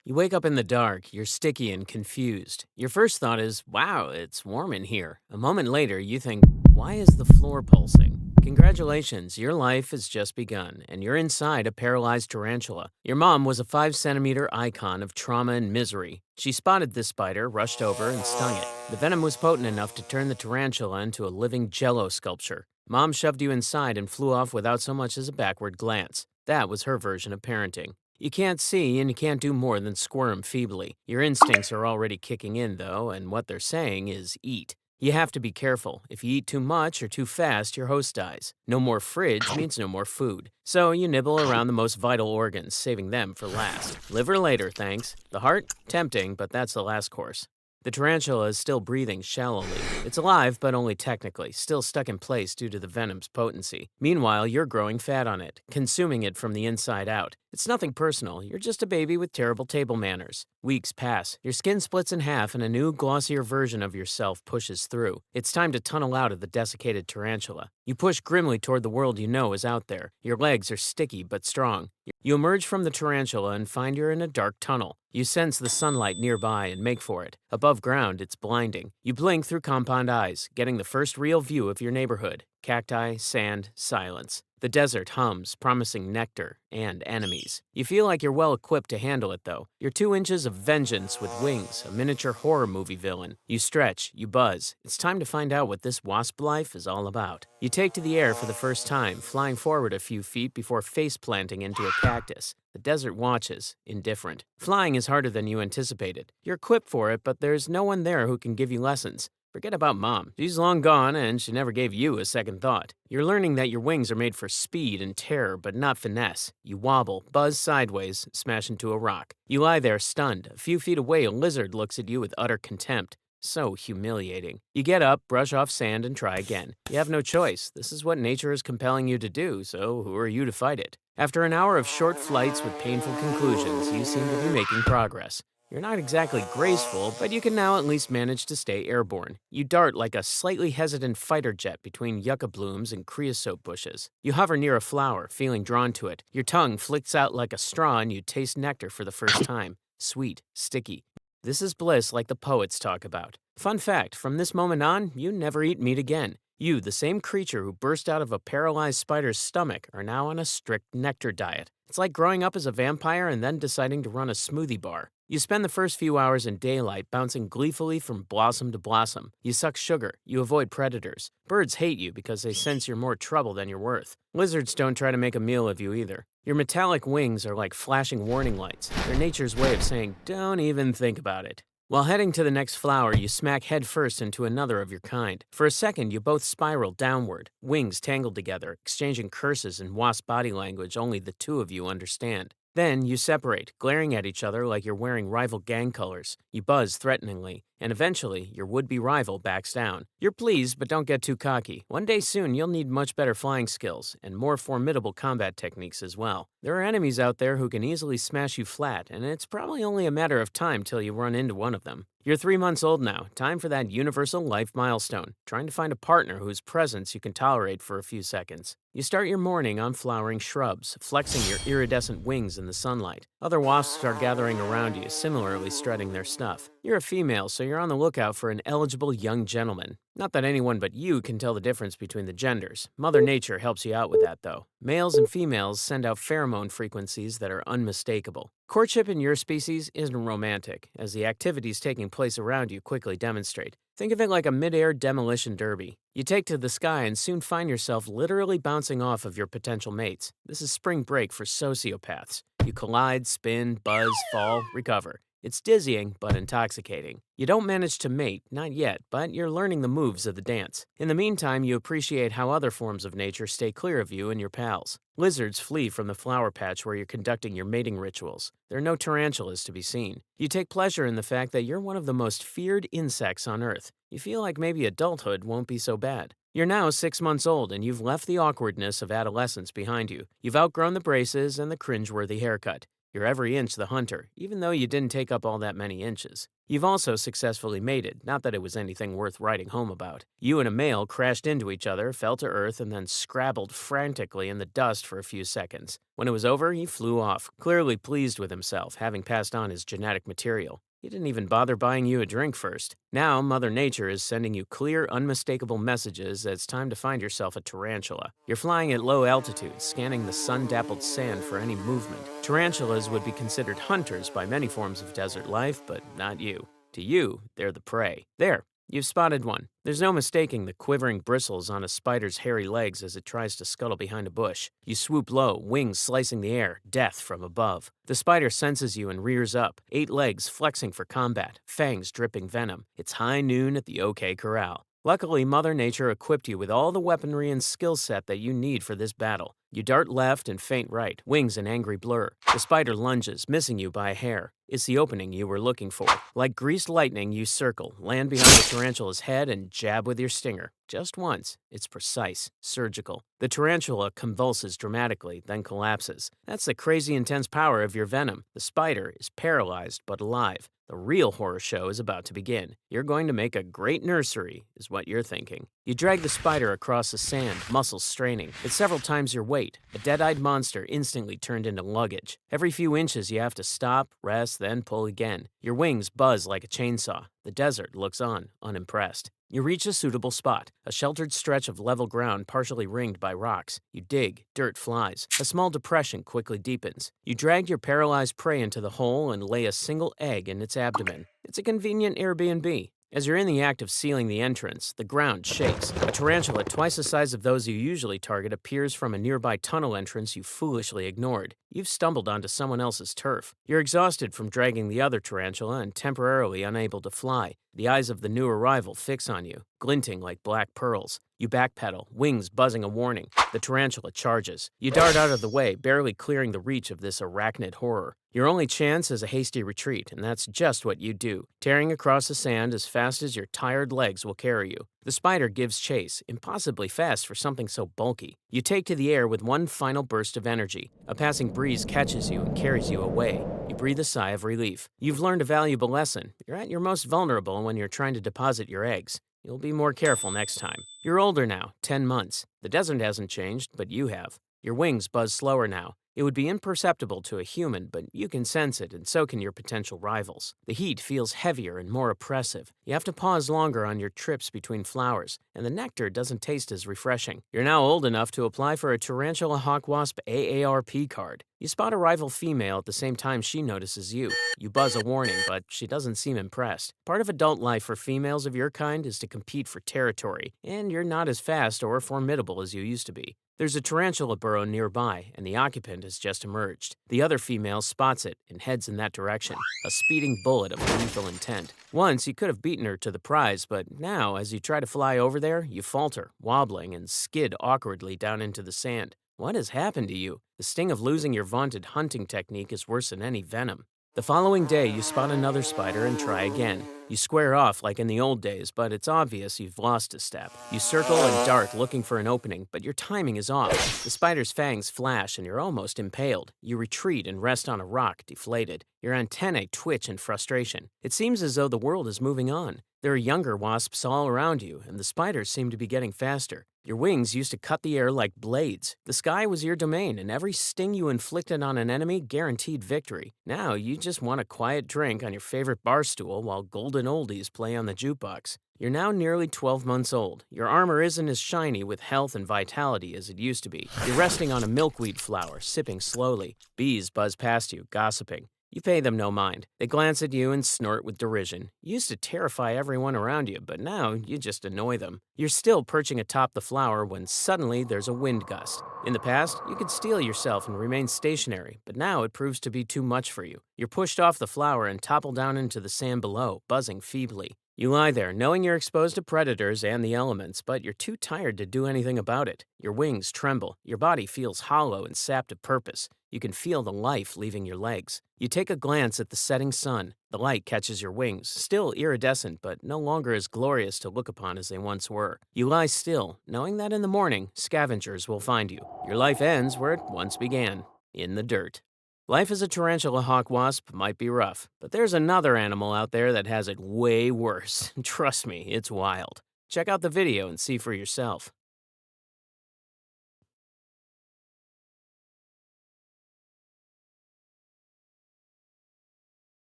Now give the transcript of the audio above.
You wake up in the dark, you're sticky and confused. Your first thought is, wow, it's warm in here. A moment later, you think, why is the floor pulsing? Congratulations, your life has just begun, and you're inside a paralyzed tarantula. Your mom was a 5 centimeter icon of trauma and misery. She spotted this spider, rushed over, and stung it. The venom was potent enough to turn the tarantula into a living jello sculpture. Mom shoved you inside and flew off without so much as a backward glance. That was her version of parenting. You can't see and you can't do more than squirm feebly. Your instincts are already kicking in, though, and what they're saying is eat. You have to be careful. If you eat too much or too fast, your host dies. No more fridge means no more food. So you nibble around the most vital organs, saving them for last. Liver later, thanks. The heart? Tempting, but that's the last course. The tarantula is still breathing shallowly. It's alive, but only technically, still stuck in place due to the venom's potency. Meanwhile, you're growing fat on it, consuming it from the inside out. It's nothing personal, you're just a baby with terrible table manners. Weeks pass, your skin splits in half and a new, glossier version of yourself pushes through. It's time to tunnel out of the desiccated tarantula. You push grimly toward the world you know is out there. Your legs are sticky but strong. You emerge from the tarantula and find you're in a dark tunnel. You sense the sunlight nearby and make for it. Above ground, it's blinding. You blink through compound eyes, getting the first real view of your neighborhood. Cacti, sand, silence. The desert hums, promising nectar and enemies. You feel like you're well equipped to handle it, though. You're 2 inches of vengeance with wings, a miniature horror movie villain. You stretch, you buzz. It's time to find out what this wasp life is all about. You take to the air for the first time, flying forward a few feet before face planting into a cactus. The desert watches, indifferent. Flying is harder than you anticipated. You're equipped for it, but there's no one there who can give you lessons. Forget about Mom. She's long gone, and she never gave you a second thought. You're learning that your wings are made for speed and terror, but not finesse. You wobble, buzz sideways, smash into a rock. You lie there stunned. A few feet away, a lizard looks at you with utter contempt. So humiliating. You get up, brush off sand, and try again. You have no choice. This is what nature is compelling you to do, so who are you to fight it? After an hour of short flights with painful conclusions, you seem to be making progress. You're not exactly graceful, but you can now at least manage to stay airborne. You dart like a slightly hesitant fighter jet between yucca blooms and creosote bushes. You hover near a flower, feeling drawn to it. Your tongue flicks out like a straw and you taste nectar for the first time. Sweet, sticky. This is bliss like the poets talk about. Fun fact, from this moment on, you never eat meat again. You, the same creature who burst out of a paralyzed spider's stomach, are now on a strict nectar diet. It's like growing up as a vampire and then deciding to run a smoothie bar. You spend the first few hours in daylight bouncing gleefully from blossom to blossom. You suck sugar. You avoid predators. Birds hate you because they sense you're more trouble than you're worth. Lizards don't try to make a meal of you either. Your metallic wings are like flashing warning lights. They're nature's way of saying, don't even think about it. While heading to the next flower, you smack headfirst into another of your kind. For a second, you both spiral downward, wings tangled together, exchanging curses in wasp body language only the two of you understand. Then you separate, glaring at each other like you're wearing rival gang colors. You buzz threateningly, and eventually, your would-be rival backs down. You're pleased, but don't get too cocky. One day soon, you'll need much better flying skills, and more formidable combat techniques as well. There are enemies out there who can easily smash you flat, and it's probably only a matter of time till you run into one of them. You're 3 months old now, time for that universal life milestone, trying to find a partner whose presence you can tolerate for a few seconds. You start your morning on flowering shrubs, flexing your iridescent wings in the sunlight. Other wasps are gathering around you, similarly strutting their stuff. You're a female, so you're on the lookout for an eligible young gentleman. Not that anyone but you can tell the difference between the genders. Mother Nature helps you out with that, though. Males and females send out pheromone frequencies that are unmistakable. Courtship in your species isn't romantic, as the activities taking place around you quickly demonstrate. Think of it like a mid-air demolition derby. You take to the sky and soon find yourself literally bouncing off of your potential mates. This is spring break for sociopaths. You collide, spin, buzz, fall, recover. It's dizzying, but intoxicating. You don't manage to mate, not yet, but you're learning the moves of the dance. In the meantime, you appreciate how other forms of nature stay clear of you and your pals. Lizards flee from the flower patch where you're conducting your mating rituals. There are no tarantulas to be seen. You take pleasure in the fact that you're one of the most feared insects on Earth. You feel like maybe adulthood won't be so bad. You're now 6 months old and you've left the awkwardness of adolescence behind you. You've outgrown the braces and the cringeworthy haircut. You're every inch the hunter, even though you didn't take up all that many inches. You've also successfully mated, not that it was anything worth writing home about. You and a male crashed into each other, fell to earth, and then scrabbled frantically in the dust for a few seconds. When it was over, he flew off, clearly pleased with himself, having passed on his genetic material. He didn't even bother buying you a drink first. Now, Mother Nature is sending you clear, unmistakable messages that it's time to find yourself a tarantula. You're flying at low altitude, scanning the sun-dappled sand for any movement. Tarantulas would be considered hunters by many forms of desert life, but not you. To you, they're the prey. There, you've spotted one. There's no mistaking the quivering bristles on a spider's hairy legs as it tries to scuttle behind a bush. You swoop low, wings slicing the air, death from above. The spider senses you and rears up, 8 legs flexing for combat, fangs dripping venom. It's high noon at the OK Corral. Luckily, Mother Nature equipped you with all the weaponry and skill set that you need for this battle. You dart left and feint right, wings an angry blur. The spider lunges, missing you by a hair. It's the opening you were looking for. Like greased lightning, you circle, land behind the tarantula's head, and jab with your stinger. Just once. It's precise, surgical. The tarantula convulses dramatically, then collapses. That's the crazy intense power of your venom. The spider is paralyzed but alive. The real horror show is about to begin. You're going to make a great nursery, is what you're thinking. You drag the spider across the sand, muscles straining. It's several times your weight. A dead-eyed monster instantly turned into luggage. Every few inches you have to stop, rest, then pull again. Your wings buzz like a chainsaw. The desert looks on, unimpressed. You reach a suitable spot, a sheltered stretch of level ground partially ringed by rocks. You dig, dirt flies. A small depression quickly deepens. You drag your paralyzed prey into the hole and lay a single egg in its abdomen. It's a convenient Airbnb. As you're in the act of sealing the entrance, the ground shakes. A tarantula twice the size of those you usually target appears from a nearby tunnel entrance you foolishly ignored. You've stumbled onto someone else's turf. You're exhausted from dragging the other tarantula and temporarily unable to fly. The eyes of the new arrival fix on you, glinting like black pearls. You backpedal, wings buzzing a warning. The tarantula charges. You dart out of the way, barely clearing the reach of this arachnid horror. Your only chance is a hasty retreat, and that's just what you do, tearing across the sand as fast as your tired legs will carry you. The spider gives chase, impossibly fast for something so bulky. You take to the air with one final burst of energy. A passing breeze catches you and carries you away. You breathe a sigh of relief. You've learned a valuable lesson. You're at your most vulnerable when you're trying to deposit your eggs. You'll be more careful next time. You're older now, 10 months. The desert hasn't changed, but you have. Your wings buzz slower now. It would be imperceptible to a human, but you can sense it, and so can your potential rivals. The heat feels heavier and more oppressive. You have to pause longer on your trips between flowers, and the nectar doesn't taste as refreshing. You're now old enough to apply for a Tarantula Hawk Wasp AARP card. You spot a rival female at the same time she notices you. You buzz a warning, but she doesn't seem impressed. Part of adult life for females of your kind is to compete for territory, and you're not as fast or formidable as you used to be. There's a tarantula burrow nearby, and the occupant has just emerged. The other female spots it and heads in that direction, a speeding bullet of lethal intent. Once, you could have beaten her to the prize, but now, as you try to fly over there, you falter, wobbling, and skid awkwardly down into the sand. What has happened to you? The sting of losing your vaunted hunting technique is worse than any venom. The following day, you spot another spider and try again. You square off like in the old days, but it's obvious you've lost a step. You circle and dart looking for an opening, but your timing is off. The spider's fangs flash and you're almost impaled. You retreat and rest on a rock, deflated. Your antennae twitch in frustration. It seems as though the world is moving on. There are younger wasps all around you, and the spiders seem to be getting faster. Your wings used to cut the air like blades. The sky was your domain, and every sting you inflicted on an enemy guaranteed victory. Now, you just want a quiet drink on your favorite bar stool while golden oldies play on the jukebox. You're now nearly 12 months old. Your armor isn't as shiny with health and vitality as it used to be. You're resting on a milkweed flower, sipping slowly. Bees buzz past you, gossiping. You pay them no mind. They glance at you and snort with derision. You used to terrify everyone around you, but now you just annoy them. You're still perching atop the flower when suddenly there's a wind gust. In the past, you could steel yourself and remain stationary, but now it proves to be too much for you. You're pushed off the flower and topple down into the sand below, buzzing feebly. You lie there, knowing you're exposed to predators and the elements, but you're too tired to do anything about it. Your wings tremble. Your body feels hollow and sapped of purpose. You can feel the life leaving your legs. You take a glance at the setting sun. The light catches your wings, still iridescent, but no longer as glorious to look upon as they once were. You lie still, knowing that in the morning, scavengers will find you. Your life ends where it once began, in the dirt. Life as a tarantula hawk wasp might be rough, but there's another animal out there that has it way worse. Trust me, it's wild. Check out the video and see for yourself.